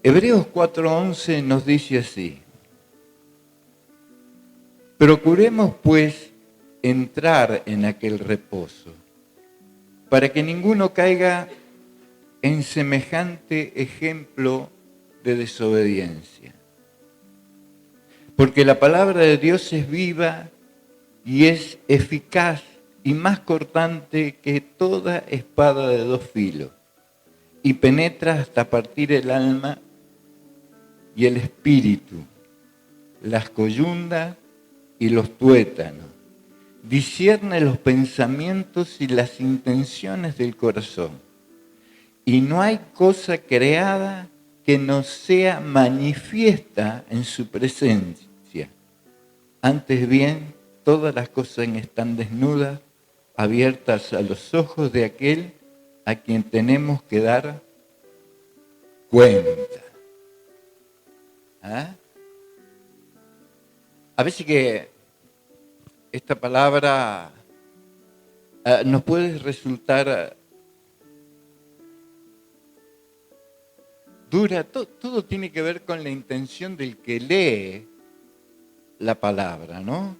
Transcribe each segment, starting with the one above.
Hebreos 4:11 nos dice así: procuremos pues entrar en aquel reposo, para que ninguno caiga en semejante ejemplo de desobediencia. Porque la palabra de Dios es viva y es eficaz y más cortante que toda espada de dos filos, y penetra hasta partir el alma y el espíritu, las coyundas y los tuétanos, discierne los pensamientos y las intenciones del corazón. Y no hay cosa creada que no sea manifiesta en su presencia. Antes bien, todas las cosas están desnudas, abiertas a los ojos de aquel a quien tenemos que dar cuenta. ¿Ah? A veces que esta palabra nos puede resultar dura. Todo tiene que ver con la intención del que lee la palabra, ¿no?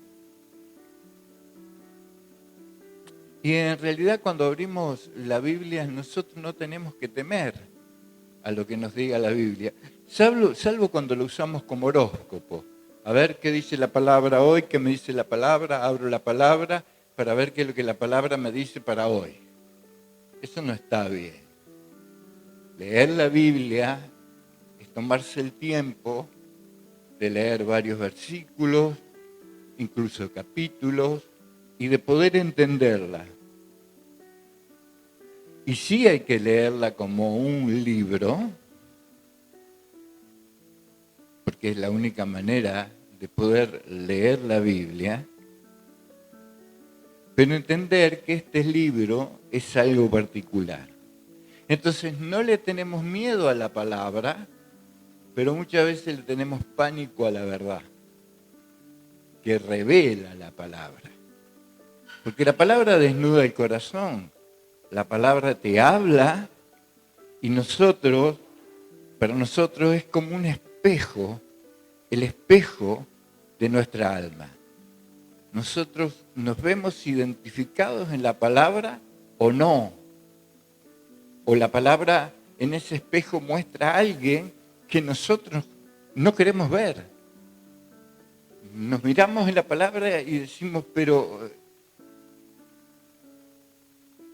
Y en realidad cuando abrimos la Biblia nosotros no tenemos que temer a lo que nos diga la Biblia, salvo cuando lo usamos como horóscopo. A ver qué dice la palabra hoy, qué me dice la palabra, abro la palabra para ver qué es lo que la palabra me dice para hoy. Eso no está bien. Leer la Biblia es tomarse el tiempo de leer varios versículos, incluso capítulos, y de poder entenderla. Y sí hay que leerla como un libro, porque es la única manera de poder leer la Biblia, pero entender que este libro es algo particular. Entonces no le tenemos miedo a la palabra, pero muchas veces le tenemos pánico a la verdad, que revela la palabra. Porque la palabra desnuda el corazón, la palabra te habla y para nosotros es como un espejo, el espejo de nuestra alma. Nosotros nos vemos identificados en la palabra o no. O la palabra en ese espejo muestra a alguien que nosotros no queremos ver. Nos miramos en la palabra y decimos, pero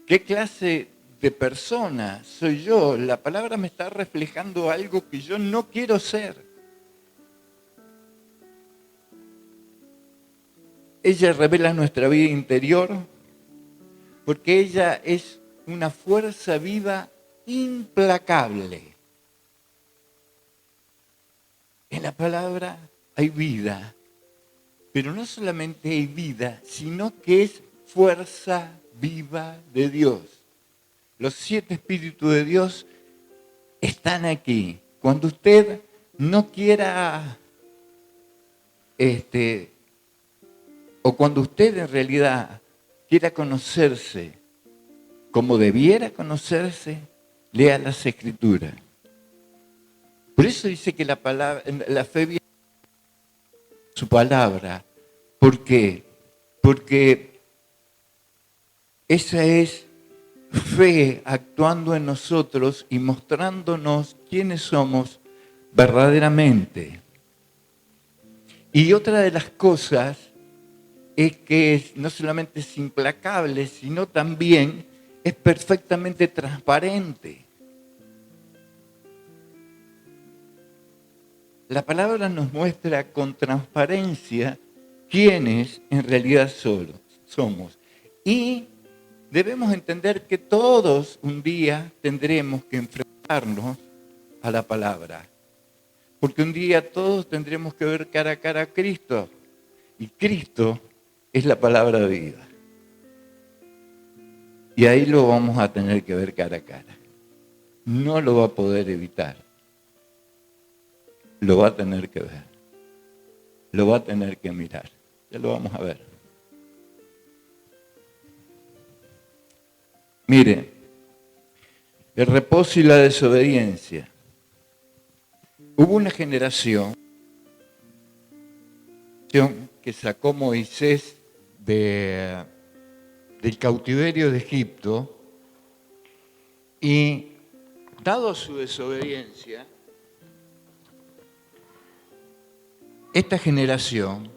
¿qué clase de persona soy yo? La palabra me está reflejando algo que yo no quiero ser. Ella revela nuestra vida interior porque ella es una fuerza viva implacable. En la palabra hay vida, pero no solamente hay vida, sino que es fuerza viva de Dios. Los 7 espíritus de Dios están aquí. Cuando usted no quiera, o cuando usted en realidad quiera conocerse como debiera conocerse, lea las Escrituras. Por eso dice que la fe viene de su palabra. ¿Por qué? Porque esa es fe actuando en nosotros y mostrándonos quiénes somos verdaderamente. Y otra de las cosas es que no solamente es implacable, sino también es perfectamente transparente. La palabra nos muestra con transparencia quiénes en realidad somos. Y debemos entender que todos un día tendremos que enfrentarnos a la palabra. Porque un día todos tendremos que ver cara a cara a Cristo. Y Cristo es la palabra viva. Y ahí lo vamos a tener que ver cara a cara. No lo va a poder evitar. Lo va a tener que ver. Lo va a tener que mirar. Ya lo vamos a ver. Mire, el reposo y la desobediencia. hubo una generación que sacó Moisés del cautiverio de Egipto y, dado su desobediencia, esta generación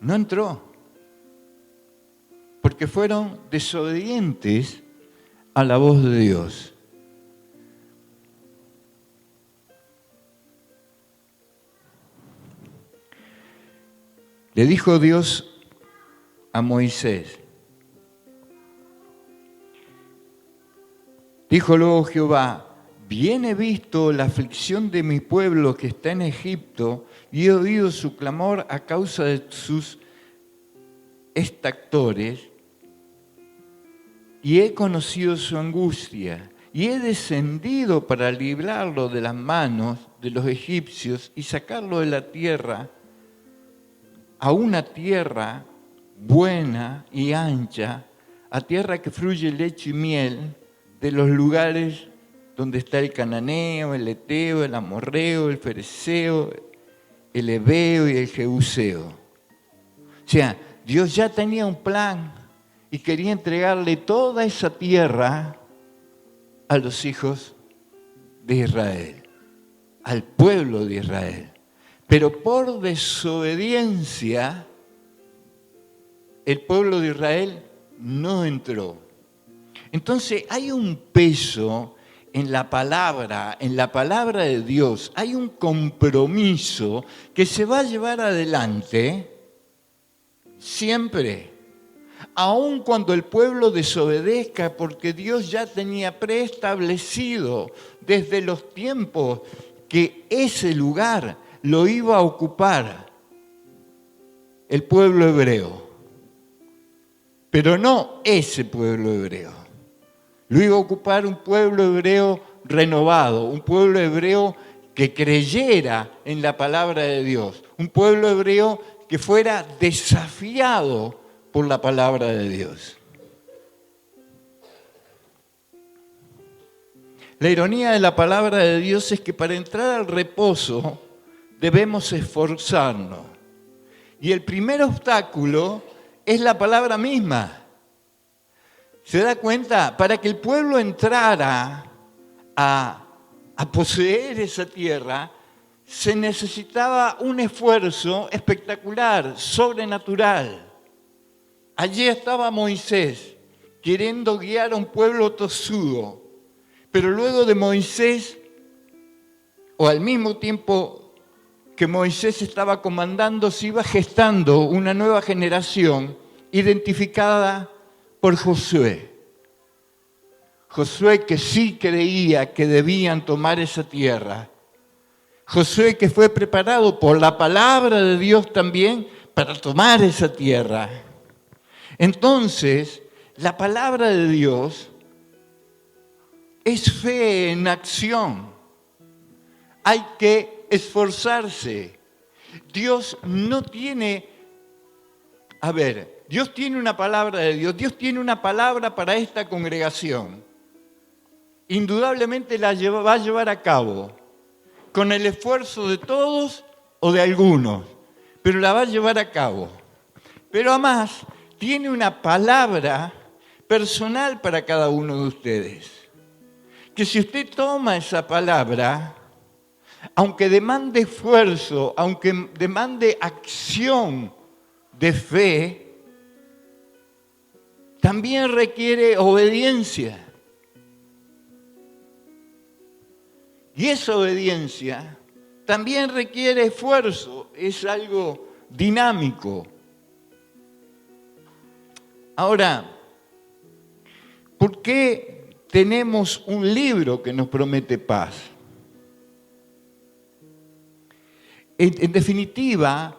no entró, porque fueron desobedientes a la voz de Dios. Le dijo Dios a Moisés, dijo luego Jehová, bien he visto la aflicción de mi pueblo que está en Egipto y he oído su clamor a causa de sus extractores y he conocido su angustia y he descendido para librarlo de las manos de los egipcios y sacarlo de la tierra a una tierra buena y ancha, a tierra que fluye leche y miel, de los lugares donde está el cananeo, el eteo, el amorreo, el fereceo, el heveo y el jebuseo. O sea, Dios ya tenía un plan y quería entregarle toda esa tierra a los hijos de Israel, al pueblo de Israel. Pero por desobediencia, el pueblo de Israel no entró. Entonces hay un peso en la palabra de Dios, hay un compromiso que se va a llevar adelante siempre, aun cuando el pueblo desobedezca, porque Dios ya tenía preestablecido desde los tiempos que ese lugar lo iba a ocupar el pueblo hebreo, pero no ese pueblo hebreo. Lo iba a ocupar un pueblo hebreo renovado, un pueblo hebreo que creyera en la palabra de Dios, un pueblo hebreo que fuera desafiado por la palabra de Dios. La ironía de la palabra de Dios es que para entrar al reposo debemos esforzarnos. Y el primer obstáculo es la palabra misma. ¿Se da cuenta? Para que el pueblo entrara a poseer esa tierra, se necesitaba un esfuerzo espectacular, sobrenatural. Allí estaba Moisés, queriendo guiar a un pueblo tosudo, pero luego de Moisés, o al mismo tiempo que Moisés estaba comandando, se iba gestando una nueva generación identificada por Josué. Josué que sí creía que debían tomar esa tierra. Josué que fue preparado por la palabra de Dios también para tomar esa tierra. Entonces, la palabra de Dios es fe en acción. Hay que esforzarse. Dios no tiene... Dios tiene una palabra de Dios. Dios tiene una palabra para esta congregación. Indudablemente la va a llevar a cabo con el esfuerzo de todos o de algunos, pero la va a llevar a cabo. Pero además tiene una palabra personal para cada uno de ustedes. Que si usted toma esa palabra, aunque demande esfuerzo, aunque demande acción de fe, también requiere obediencia. Y esa obediencia también requiere esfuerzo, es algo dinámico. Ahora, ¿por qué tenemos un libro que nos promete paz? En definitiva,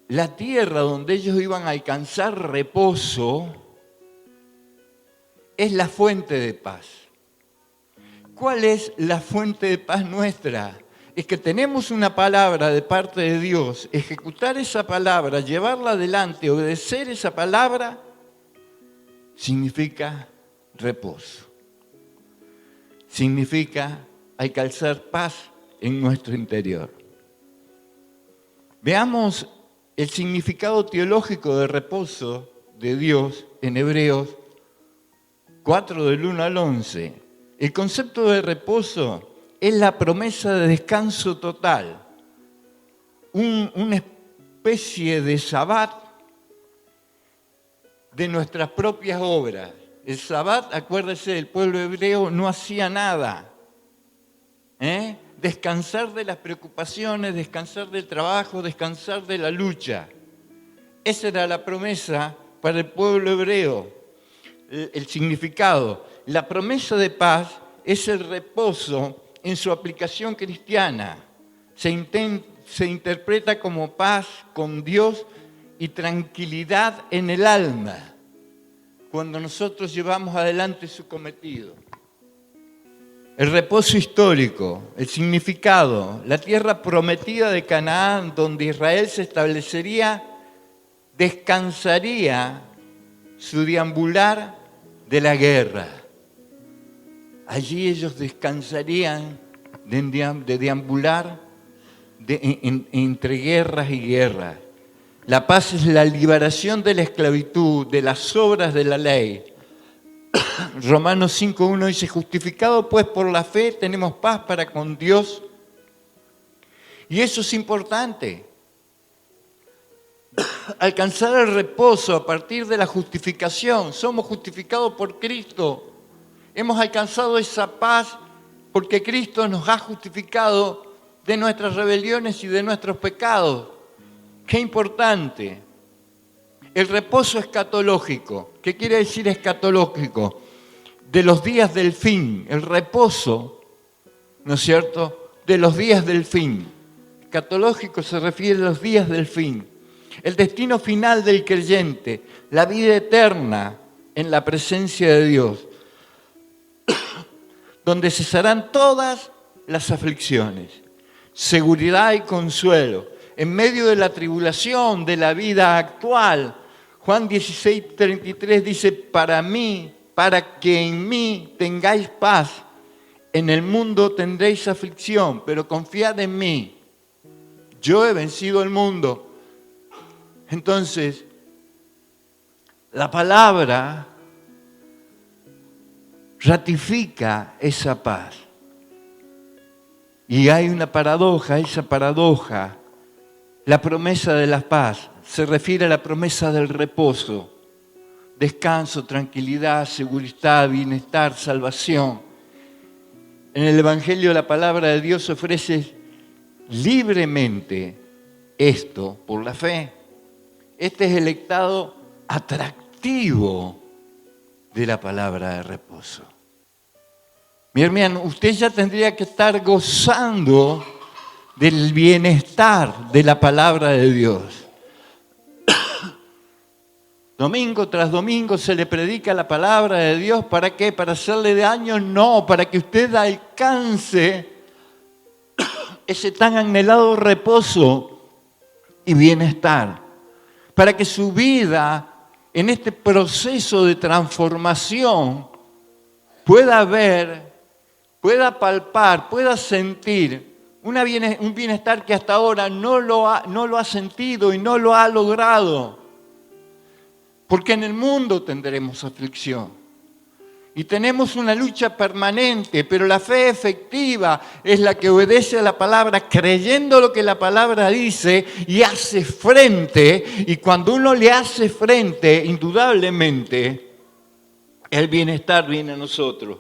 la tierra donde ellos iban a alcanzar reposo es la fuente de paz. ¿Cuál es la fuente de paz nuestra? Es que tenemos una palabra de parte de Dios, ejecutar esa palabra, llevarla adelante, obedecer esa palabra, significa reposo. Significa alcanzar paz en nuestro interior. Veamos el significado teológico de reposo de Dios en Hebreos 4, del 1 al 11. El concepto de reposo es la promesa de descanso total, una especie de sabbat de nuestras propias obras. El sabbat, acuérdese, el pueblo hebreo no hacía nada. Descansar de las preocupaciones, descansar del trabajo, descansar de la lucha. Esa era la promesa para el pueblo hebreo. El significado. La promesa de paz es el reposo en su aplicación cristiana. Se interpreta como paz con Dios y tranquilidad en el alma cuando nosotros llevamos adelante su cometido. El reposo histórico, el significado, la tierra prometida de Canaán, donde Israel se establecería, descansaría su deambular de la guerra. Allí ellos descansarían de deambular entre guerras y guerras. La paz es la liberación de la esclavitud, de las obras de la ley. Romanos 5:1 dice, justificado pues por la fe tenemos paz para con Dios. Y eso es importante. Alcanzar el reposo a partir de la justificación. Somos justificados por Cristo. Hemos alcanzado esa paz porque Cristo nos ha justificado de nuestras rebeliones y de nuestros pecados. Qué importante. El reposo escatológico. ¿Qué quiere decir escatológico? De los días del fin. El reposo, ¿no es cierto?, de los días del fin. Escatológico se refiere a los días del fin. El destino final del creyente, la vida eterna en la presencia de Dios, donde cesarán todas las aflicciones, seguridad y consuelo, en medio de la tribulación de la vida actual. Juan 16:33 dice, para que en mí tengáis paz, en el mundo tendréis aflicción, pero confiad en mí, yo he vencido el mundo. Entonces, la palabra ratifica esa paz. Y hay una paradoja, esa paradoja, la promesa de la paz, se refiere a la promesa del reposo, descanso, tranquilidad, seguridad, bienestar, salvación. En el Evangelio la palabra de Dios ofrece libremente esto por la fe. Este es el estado atractivo de la palabra de reposo. Mi hermano, usted ya tendría que estar gozando del bienestar de la palabra de Dios. Domingo tras domingo se le predica la palabra de Dios. ¿Para qué? ¿Para hacerle daño? No, para que usted alcance ese tan anhelado reposo y bienestar. Para que su vida, en este proceso de transformación, pueda ver, pueda palpar, pueda sentir un bienestar que hasta ahora no lo ha sentido y no lo ha logrado. Porque en el mundo tendremos aflicción. Y tenemos una lucha permanente, pero la fe efectiva es la que obedece a la palabra, creyendo lo que la palabra dice y hace frente. Y cuando uno le hace frente, indudablemente, el bienestar viene a nosotros.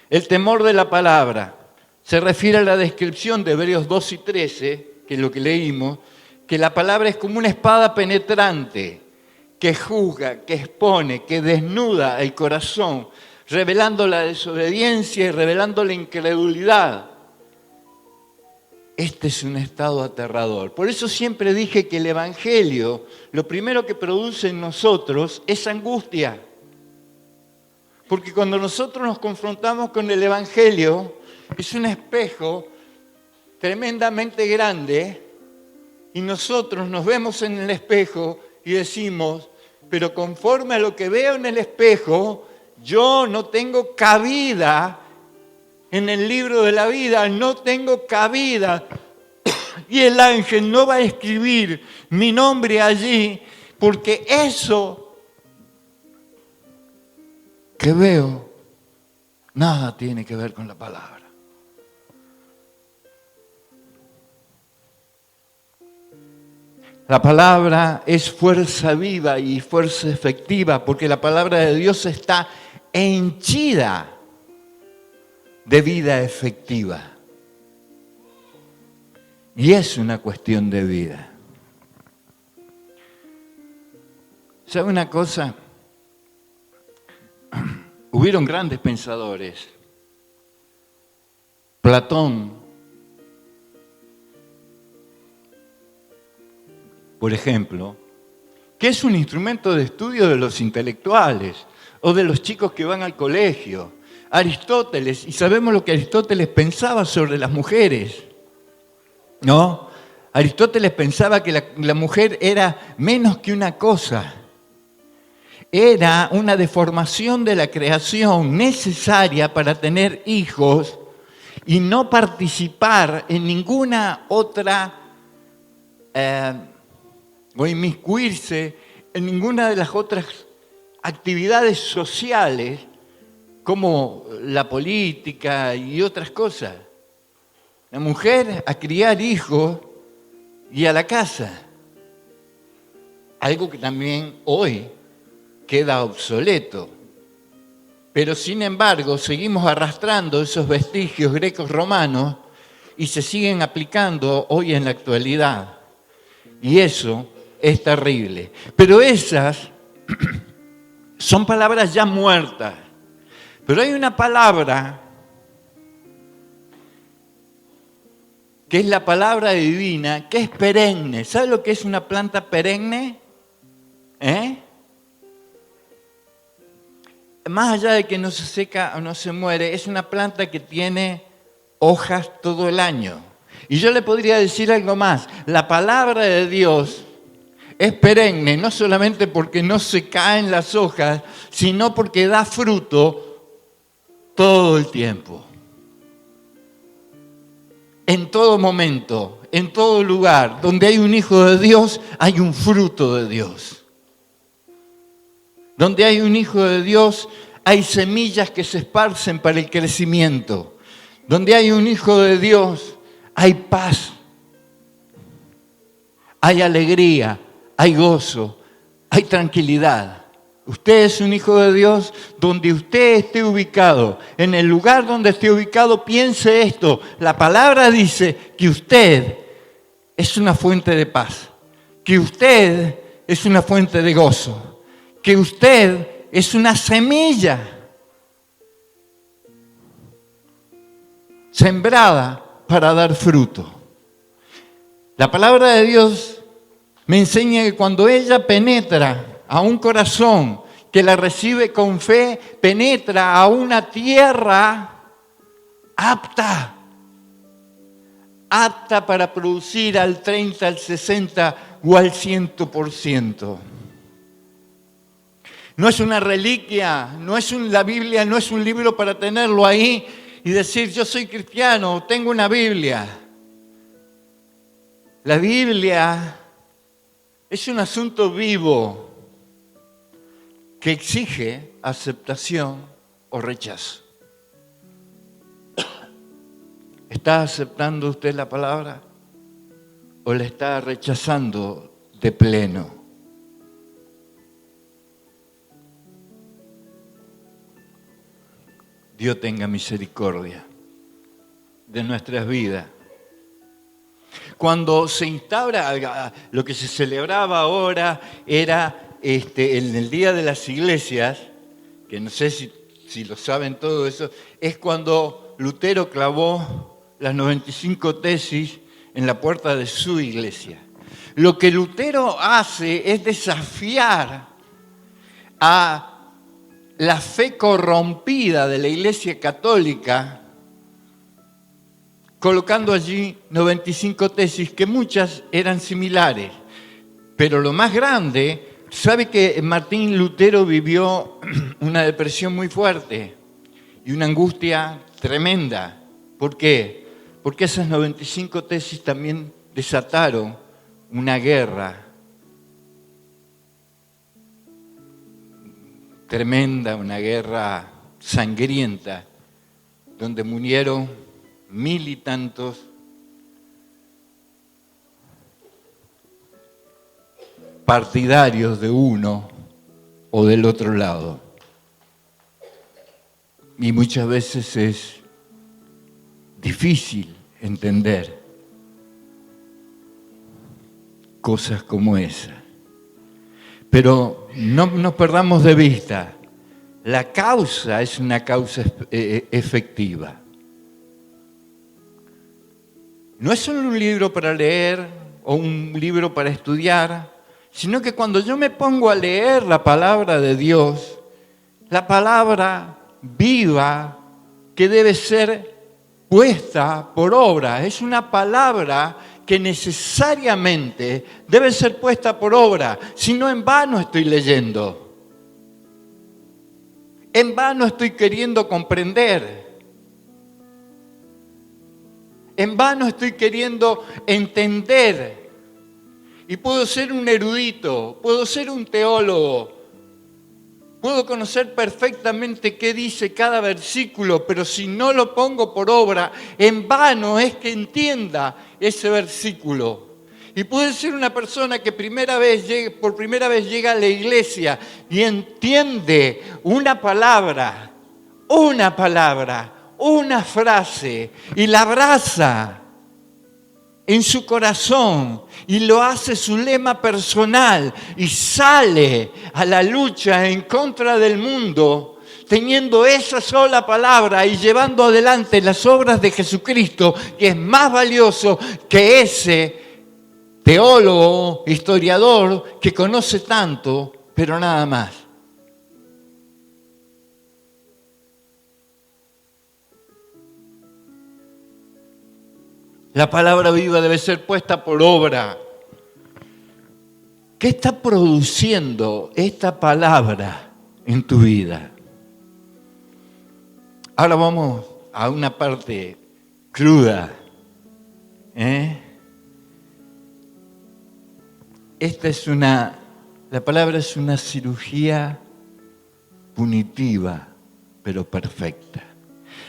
El temor de la palabra se refiere a la descripción de Hebreos 2 y 13, que es lo que leímos, que la palabra es como una espada penetrante, que juzga, que expone, que desnuda el corazón, revelando la desobediencia y revelando la incredulidad. Este es un estado aterrador. Por eso siempre dije que el Evangelio, lo primero que produce en nosotros es angustia. Porque cuando nosotros nos confrontamos con el Evangelio, es un espejo tremendamente grande y nosotros nos vemos en el espejo y decimos, pero conforme a lo que veo en el espejo, yo no tengo cabida en el libro de la vida, no tengo cabida. Y el ángel no va a escribir mi nombre allí, porque eso que veo nada tiene que ver con la palabra. La palabra es fuerza viva y fuerza efectiva, porque la palabra de Dios está henchida de vida efectiva. Y es una cuestión de vida. ¿Sabe una cosa? Hubieron grandes pensadores. Platón, por ejemplo, que es un instrumento de estudio de los intelectuales o de los chicos que van al colegio. Aristóteles, y sabemos lo que Aristóteles pensaba sobre las mujeres, ¿no? Aristóteles pensaba que la mujer era menos que una cosa. Era una deformación de la creación necesaria para tener hijos y no participar en ninguna otra, o inmiscuirse en ninguna de las otras actividades sociales como la política y otras cosas. La mujer a criar hijos y a la casa. Algo que también hoy queda obsoleto. Pero sin embargo, seguimos arrastrando esos vestigios grecos romanos y se siguen aplicando hoy en la actualidad. Y eso es terrible. Pero esas son palabras ya muertas. Pero hay una palabra que es la palabra divina, que es perenne. ¿Sabe lo que es una planta perenne? Más allá de que no se seca o no se muere, es una planta que tiene hojas todo el año. Y yo le podría decir algo más. La palabra de Dios es perenne, no solamente porque no se caen las hojas, sino porque da fruto todo el tiempo. En todo momento, en todo lugar, donde hay un hijo de Dios, hay un fruto de Dios. Donde hay un hijo de Dios, hay semillas que se esparcen para el crecimiento. Donde hay un hijo de Dios, hay paz, hay alegría, hay gozo, hay tranquilidad. Usted es un hijo de Dios. Donde usted esté ubicado, en el lugar donde esté ubicado, piense esto. La palabra dice que usted es una fuente de paz, que usted es una fuente de gozo, que usted es una semilla sembrada para dar fruto. La palabra de Dios me enseña que cuando ella penetra a un corazón que la recibe con fe, penetra a una tierra apta para producir al 30, al 60 o al 100%. No es una reliquia, la Biblia no es un libro para tenerlo ahí y decir yo soy cristiano, tengo una Biblia. La Biblia es un asunto vivo que exige aceptación o rechazo. ¿Está aceptando usted la palabra o la está rechazando de pleno? Dios tenga misericordia de nuestras vidas. Cuando se instaura, lo que se celebraba ahora era en el Día de las Iglesias, que no sé si lo saben todo eso, es cuando Lutero clavó las 95 tesis en la puerta de su iglesia. Lo que Lutero hace es desafiar a la fe corrompida de la Iglesia Católica, colocando allí 95 tesis, que muchas eran similares. Pero lo más grande, ¿sabe que Martín Lutero vivió una depresión muy fuerte y una angustia tremenda. ¿Por qué? Porque esas 95 tesis también desataron una guerra tremenda, una guerra sangrienta, donde murieron 1000 y tantos partidarios de uno o del otro lado. Y muchas veces es difícil entender cosas como esa. Pero no nos perdamos de vista, la causa es una causa efectiva. No es solo un libro para leer o un libro para estudiar, sino que cuando yo me pongo a leer la palabra de Dios, la palabra viva que debe ser puesta por obra, es una palabra que necesariamente debe ser puesta por obra, si no en vano estoy leyendo, en vano estoy queriendo comprender, en vano estoy queriendo entender. Y puedo ser un erudito, puedo ser un teólogo, puedo conocer perfectamente qué dice cada versículo, pero si no lo pongo por obra, en vano es que entienda ese versículo. Y puede ser una persona que por primera vez llega a la iglesia y entiende una palabra, una frase, y la abraza en su corazón y lo hace su lema personal y sale a la lucha en contra del mundo teniendo esa sola palabra y llevando adelante las obras de Jesucristo, que es más valioso que ese teólogo, historiador que conoce tanto, pero nada más. La palabra viva debe ser puesta por obra. ¿Qué está produciendo esta palabra en tu vida? Ahora vamos a una parte cruda. La palabra es una cirugía punitiva, pero perfecta.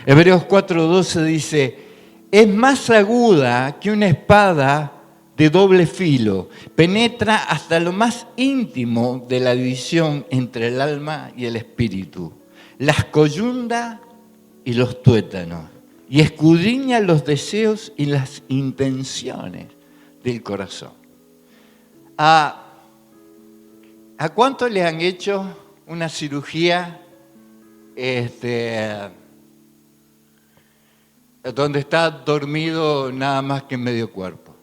Hebreos 4:12 dice: es más aguda que una espada de doble filo, penetra hasta lo más íntimo de la división entre el alma y el espíritu, las coyundas y los tuétanos, y escudriña los deseos y las intenciones del corazón. ¿A cuánto le han hecho una cirugía donde está dormido nada más que medio cuerpo?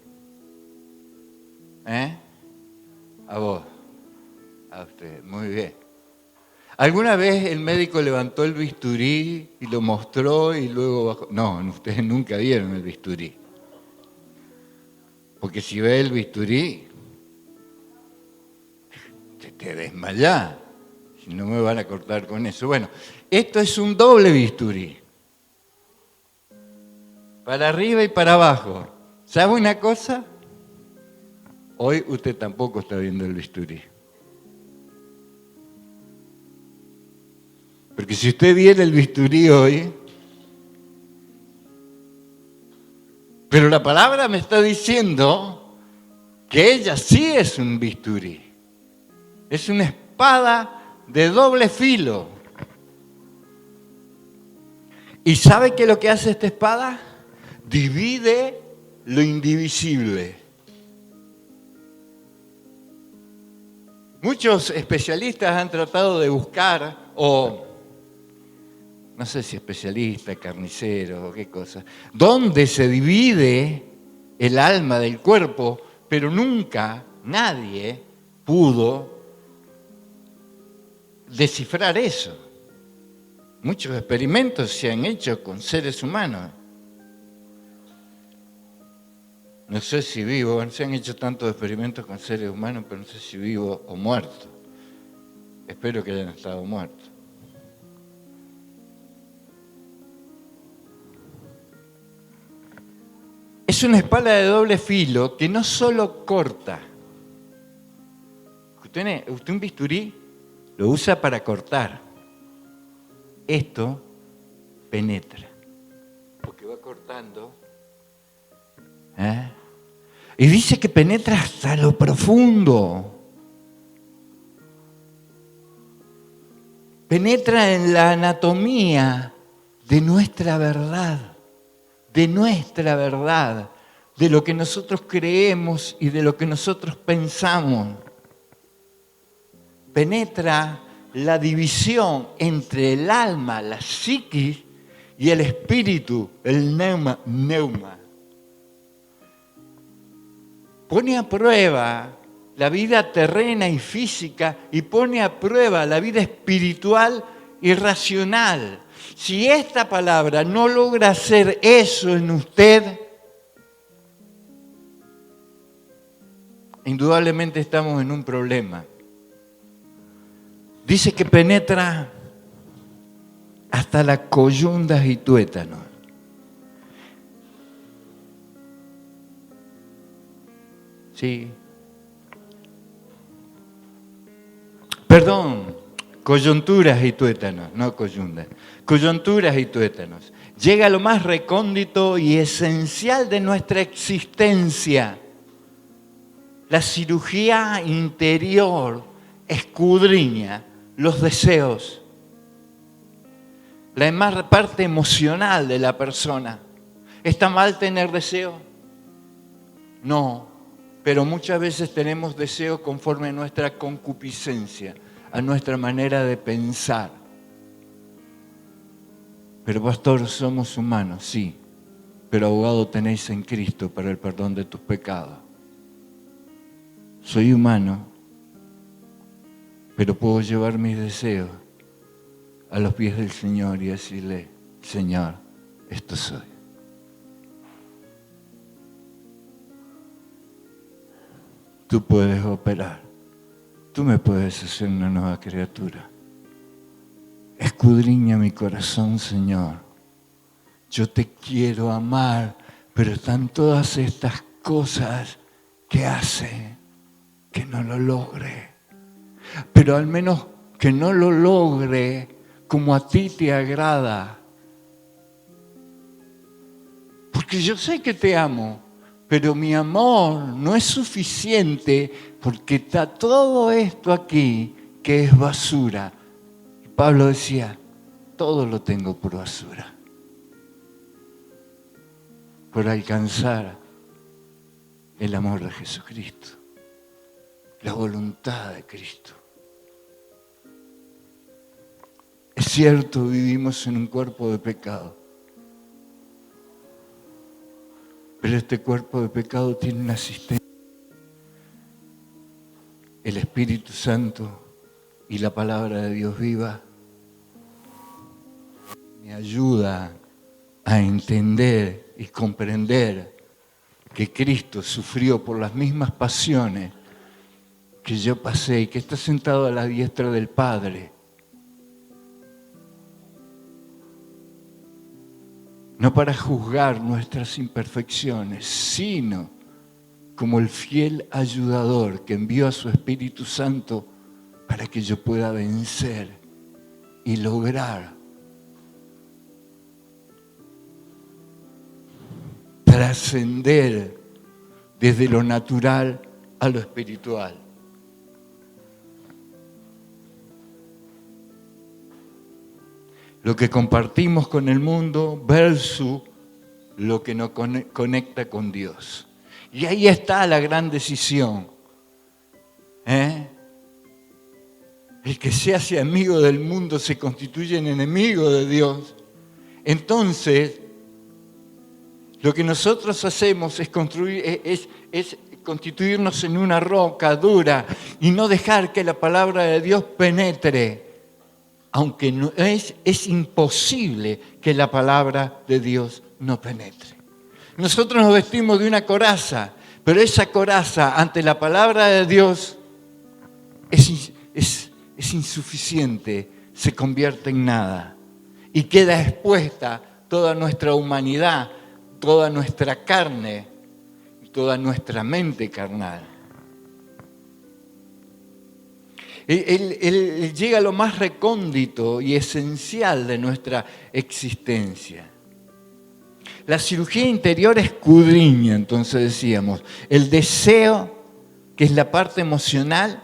A vos, a usted, muy bien. ¿Alguna vez el médico levantó el bisturí y lo mostró y luego bajó? No, ustedes nunca vieron el bisturí. Porque si ve el bisturí, te desmayás. Si no me van a cortar con eso. Bueno, esto es un doble bisturí. Para arriba y para abajo. ¿Sabe una cosa? Hoy usted tampoco está viendo el bisturí. Porque si usted viera el bisturí hoy, pero la palabra me está diciendo que ella sí es un bisturí. Es una espada de doble filo. ¿Y sabe qué es lo que hace esta espada? Divide lo indivisible. Muchos especialistas han tratado de buscar, no sé si especialistas, carniceros o qué cosa, dónde se divide el alma del cuerpo, pero nunca nadie pudo descifrar eso. Muchos experimentos se han hecho con seres humanos. No sé si vivo, se han hecho tantos experimentos con seres humanos, pero no sé si vivo o muerto. Espero que hayan estado muertos. Es una espada de doble filo que no solo corta. Usted un bisturí lo usa para cortar. Esto penetra, porque va cortando. Y dice que penetra hasta lo profundo. Penetra en la anatomía de nuestra verdad, de lo que nosotros creemos y de lo que nosotros pensamos. Penetra la división entre el alma, la psiquis, y el espíritu, el neuma. Pone a prueba la vida terrena y física y pone a prueba la vida espiritual y racional. Si esta palabra no logra hacer eso en usted, indudablemente estamos en un problema. Dice que penetra hasta las coyundas y tuétanos. Sí. Perdón, coyunturas y tuétanos, no coyundas. Coyunturas y tuétanos. Llega a lo más recóndito y esencial de nuestra existencia. La cirugía interior escudriña los deseos, la parte emocional de la persona. ¿Está mal tener deseo? No, pero muchas veces tenemos deseos conforme a nuestra concupiscencia, a nuestra manera de pensar. Pero pastor, somos humanos, sí, pero abogado tenéis en Cristo para el perdón de tus pecados. Soy humano, pero puedo llevar mis deseos a los pies del Señor y decirle, Señor, esto soy. Tú puedes operar, tú me puedes hacer una nueva criatura. Escudriña mi corazón, Señor. Yo te quiero amar, pero están todas estas cosas que hace que no lo logre. Pero al menos que no lo logre como a ti te agrada. Porque yo sé que te amo, pero mi amor no es suficiente porque está todo esto aquí que es basura. Y Pablo decía, todo lo tengo por basura. Por alcanzar el amor de Jesucristo, la voluntad de Cristo. Es cierto, vivimos en un cuerpo de pecado, pero este cuerpo de pecado tiene un asistente, el Espíritu Santo y la palabra de Dios viva. Me ayuda a entender y comprender que Cristo sufrió por las mismas pasiones que yo pasé y que está sentado a la diestra del Padre. No para juzgar nuestras imperfecciones, sino como el fiel ayudador que envió a su Espíritu Santo para que yo pueda vencer y lograr trascender desde lo natural a lo espiritual. Lo que compartimos con el mundo versus lo que nos conecta con Dios. Y ahí está la gran decisión. El que se hace amigo del mundo se constituye en enemigo de Dios. Entonces, lo que nosotros hacemos es constituirnos en una roca dura y no dejar que la palabra de Dios penetre. Aunque no, es imposible que la palabra de Dios no penetre. Nosotros nos vestimos de una coraza, pero esa coraza ante la palabra de Dios es insuficiente, se convierte en nada y queda expuesta toda nuestra humanidad toda nuestra carne, toda nuestra mente carnal. Él llega a lo más recóndito y esencial de nuestra existencia. La cirugía interior escudriña, entonces decíamos, el deseo, que es la parte emocional,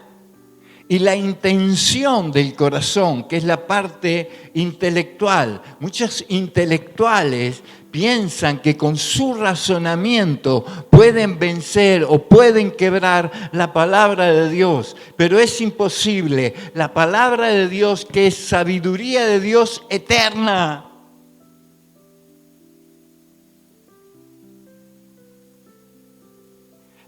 y la intención del corazón, que es la parte intelectual. Muchos intelectuales piensan que con su razonamiento pueden vencer o pueden quebrar la palabra de Dios, pero es imposible. La palabra de Dios, que es sabiduría de Dios eterna.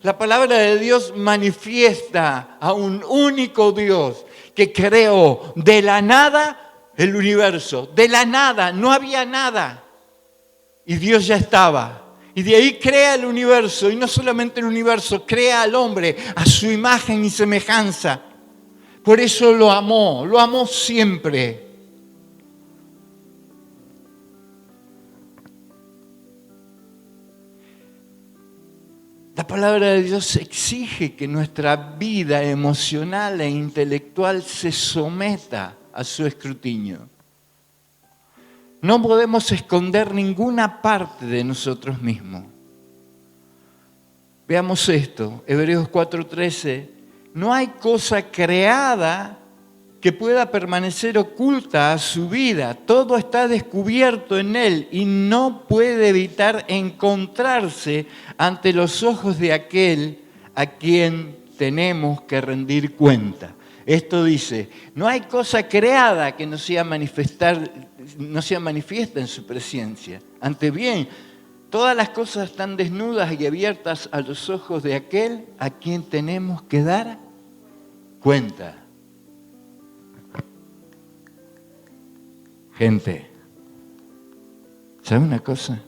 La palabra de Dios manifiesta a un único Dios que creó de la nada el universo. De la nada, no había nada. Y Dios ya estaba. Y de ahí crea el universo. Y no solamente el universo, crea al hombre a su imagen y semejanza. Por eso lo amó siempre. La palabra de Dios exige que nuestra vida emocional e intelectual se someta a su escrutinio. No podemos esconder ninguna parte de nosotros mismos. Veamos esto, Hebreos 4:13. No hay cosa creada que pueda permanecer oculta a su vida. Todo está descubierto en Él y no puede evitar encontrarse ante los ojos de aquel a quien tenemos que rendir cuenta. Esto dice, no hay cosa creada que no sea manifiesta en su presencia. Antes bien, todas las cosas están desnudas y abiertas a los ojos de aquel a quien tenemos que dar cuenta. Gente, ¿sabe una cosa?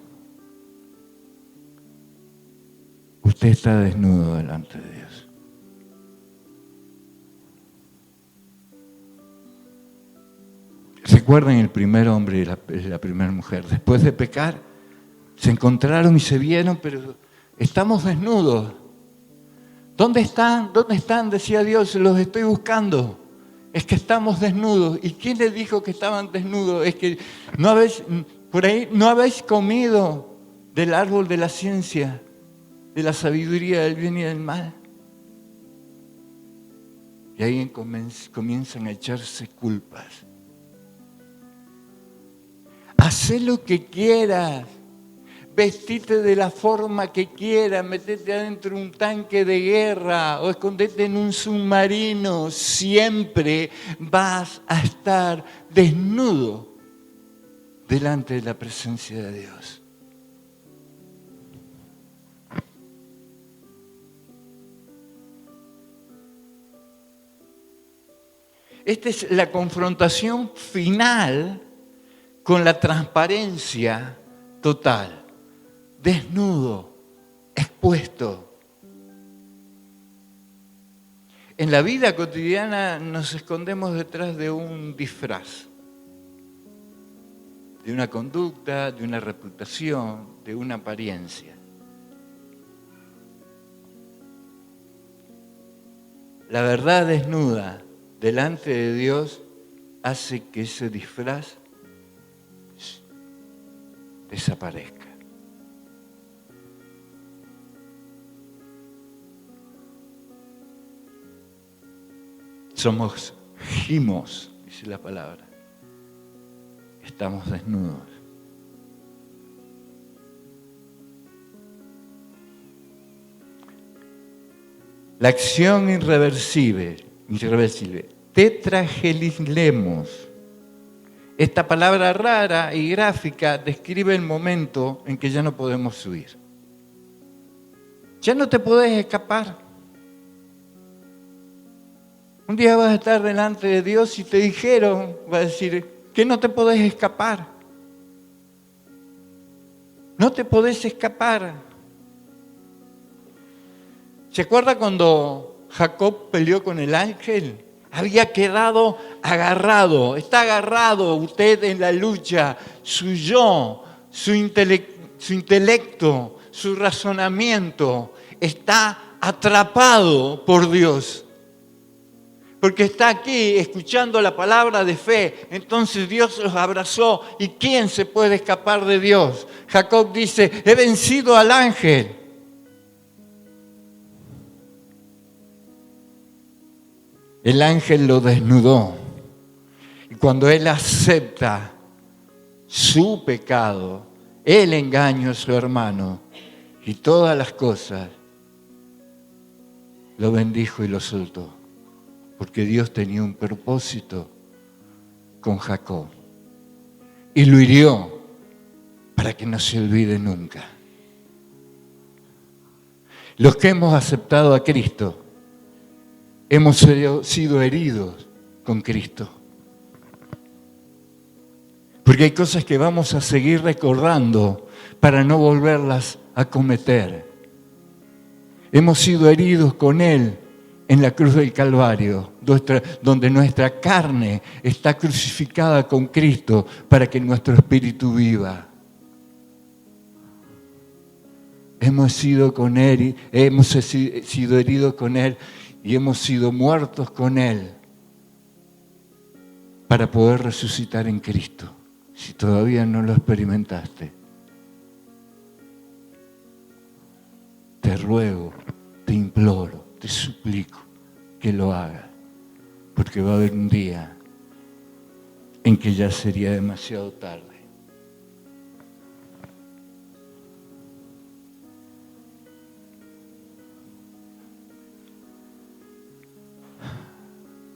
Usted está desnudo delante de Dios. ¿Recuerdan el primer hombre y la primera mujer? Después de pecar, se encontraron y se vieron, pero estamos desnudos. ¿Dónde están? ¿Dónde están? Decía Dios, los estoy buscando. Es que estamos desnudos. ¿Y quién les dijo que estaban desnudos? Es que por ahí no habéis comido del árbol de la ciencia, de la sabiduría del bien y del mal. Y ahí comienzan a echarse culpas. Hacé lo que quieras. Vestite de la forma que quieras, metete adentro de un tanque de guerra o escondete en un submarino. Siempre vas a estar desnudo delante de la presencia de Dios. Esta es la confrontación final con la transparencia total. Desnudo, expuesto. En la vida cotidiana nos escondemos detrás de un disfraz, de una conducta, de una reputación, de una apariencia. La verdad desnuda delante de Dios hace que ese disfraz desaparezca. Somos gimos, dice la palabra. Estamos desnudos. La acción irreversible, tetragelilemos. Esta palabra rara y gráfica describe el momento en que ya no podemos huir. Ya no te podés escapar. Un día vas a estar delante de Dios y te dijeron, va a decir, que no te podés escapar. No te podés escapar. ¿Se acuerda cuando Jacob peleó con el ángel? Había quedado agarrado. Está agarrado usted en la lucha. Su yo, su intelecto, su razonamiento está atrapado por Dios. Porque está aquí escuchando la palabra de fe. Entonces Dios los abrazó. ¿Y quién se puede escapar de Dios? Jacob dice, he vencido al ángel. El ángel lo desnudó. Y cuando él acepta su pecado, el engaño a su hermano y todas las cosas, lo bendijo y lo soltó. Porque Dios tenía un propósito con Jacob. Y lo hirió para que no se olvide nunca. Los que hemos aceptado a Cristo, hemos sido heridos con Cristo. Porque hay cosas que vamos a seguir recordando para no volverlas a cometer. Hemos sido heridos con Él en la cruz del Calvario, donde nuestra carne está crucificada con Cristo para que nuestro espíritu viva. Hemos sido con Él, hemos sido heridos con Él y hemos sido muertos con Él para poder resucitar en Cristo. Si todavía no lo experimentaste, te ruego, te imploro, te suplico que lo hagas, porque va a haber un día en que ya sería demasiado tarde.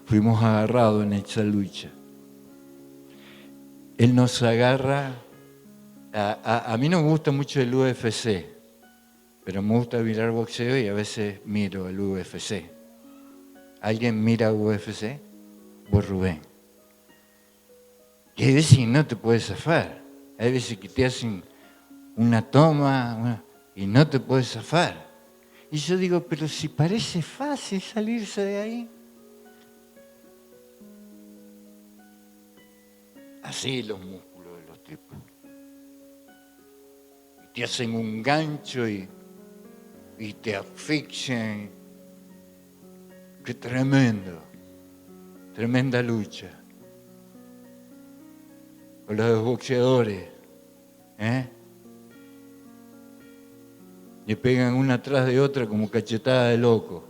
Fuimos agarrados en esa lucha. Él nos agarra, a mí no me gusta mucho el UFC, pero me gusta mirar boxeo y a veces miro el UFC. ¿Alguien mira UFC? Vos, Rubén. Y hay veces que no te puedes zafar. Hay veces que te hacen una toma y no te puedes zafar. Y yo digo, pero si parece fácil salirse de ahí. Así los músculos de los tipos. Y te hacen un gancho y te asfixian. Qué tremendo. Tremenda lucha. Con los boxeadores. Le pegan una atrás de otra como cachetada de loco.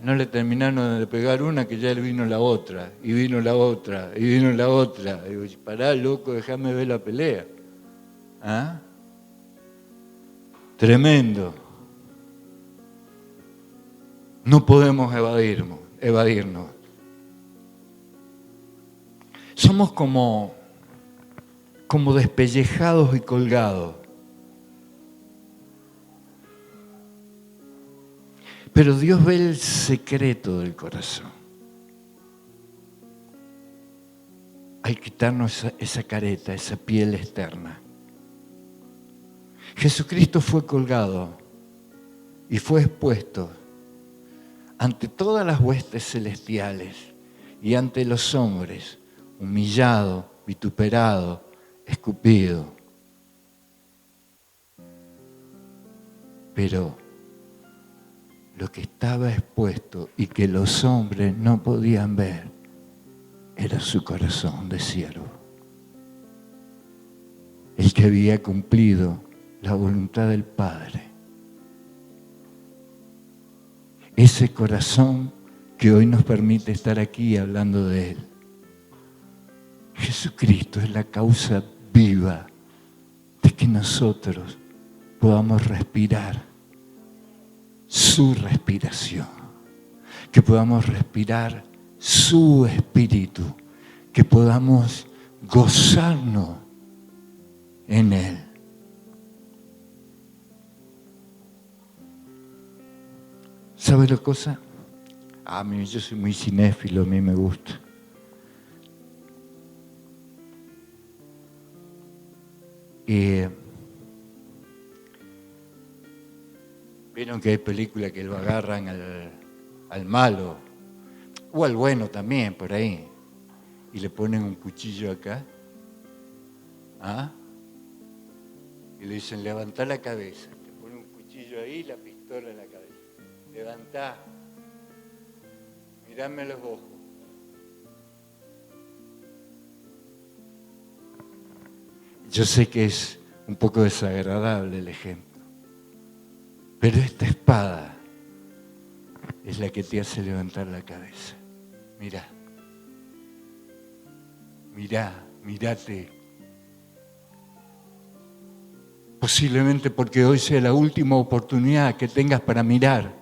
No le terminaron de pegar una que ya le vino la otra, y vino la otra, y vino la otra. Digo, pará, loco, déjame ver la pelea. Tremendo. No podemos evadirnos. Somos como despellejados y colgados. Pero Dios ve el secreto del corazón. Hay que quitarnos esa careta, esa piel externa. Jesucristo fue colgado y fue expuesto ante todas las huestes celestiales y ante los hombres, humillado, vituperado, escupido. Pero lo que estaba expuesto y que los hombres no podían ver era su corazón de siervo. El que había cumplido la voluntad del Padre. Ese corazón que hoy nos permite estar aquí hablando de Él. Jesucristo es la causa viva de que nosotros podamos respirar su respiración, que podamos respirar su espíritu, que podamos gozarnos en Él. ¿Sabe la cosa? A mí, yo soy muy cinéfilo, a mí me gusta. Vieron que hay películas que lo agarran al malo, o al bueno también, por ahí, y le ponen un cuchillo acá. y le dicen, levantá la cabeza. Te pone un cuchillo ahí y la pistola en la cabeza. Levantá. Mirame a los ojos. Yo sé que es un poco desagradable el ejemplo, pero esta espada es la que te hace levantar la cabeza. Mirá, mirate. Posiblemente porque hoy sea la última oportunidad que tengas para mirar.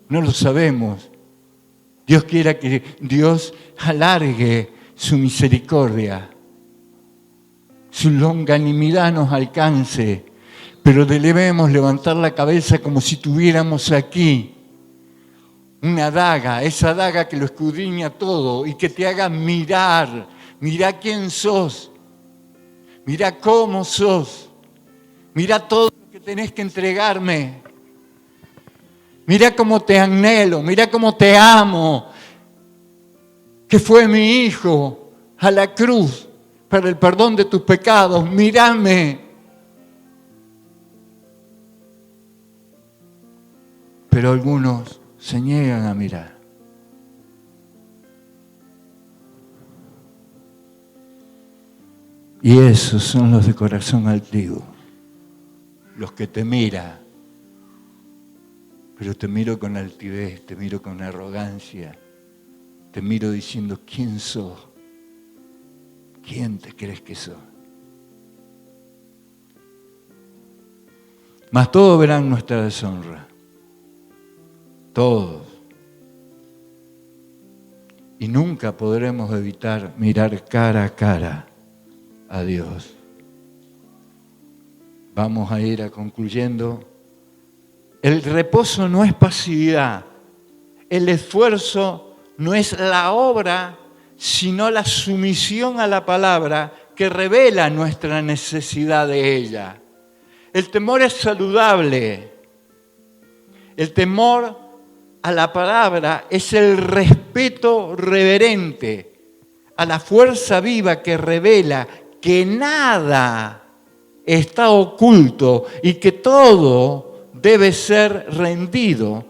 No lo sabemos. Dios quiera que Dios alargue su misericordia, su longanimidad nos alcance, pero debemos levantar la cabeza como si tuviéramos aquí una daga, esa daga que lo escudriña todo y que te haga mirar. Mirá quién sos, mirá cómo sos, mirá todo lo que tenés que entregarme. Mirá cómo te anhelo, mirá cómo te amo, que fue mi Hijo a la cruz para el perdón de tus pecados. Mírame. Pero algunos se niegan a mirar. Y esos son los de corazón altivo, los que te miran. Pero te miro con altivez, te miro con arrogancia, te miro diciendo, ¿quién sos? ¿Quién te crees que sos? Mas todos verán nuestra deshonra, todos. Y nunca podremos evitar mirar cara a cara a Dios. Vamos a ir concluyendo. El reposo no es pasividad, el esfuerzo no es la obra, sino la sumisión a la palabra que revela nuestra necesidad de ella. El temor es saludable, el temor a la palabra es el respeto reverente a la fuerza viva que revela que nada está oculto y que todo debe ser rendido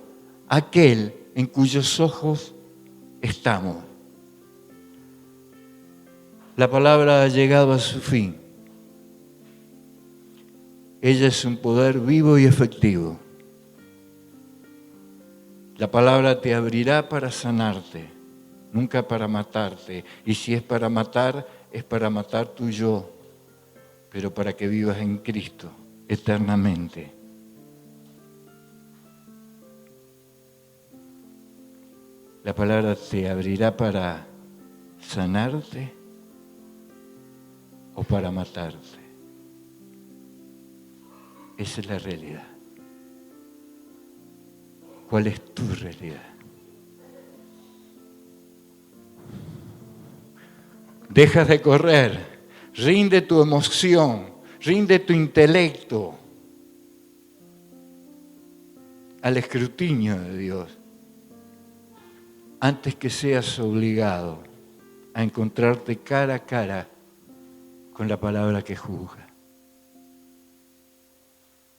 a aquel en cuyos ojos estamos. La palabra ha llegado a su fin. Ella es un poder vivo y efectivo. La palabra te abrirá para sanarte, nunca para matarte. Y si es para matar, es para matar tu yo, pero para que vivas en Cristo eternamente. La palabra te abrirá para sanarte o para matarte. Esa es la realidad. ¿Cuál es tu realidad? Deja de correr, rinde tu emoción, rinde tu intelecto al escrutinio de Dios, antes que seas obligado a encontrarte cara a cara con la palabra que juzga.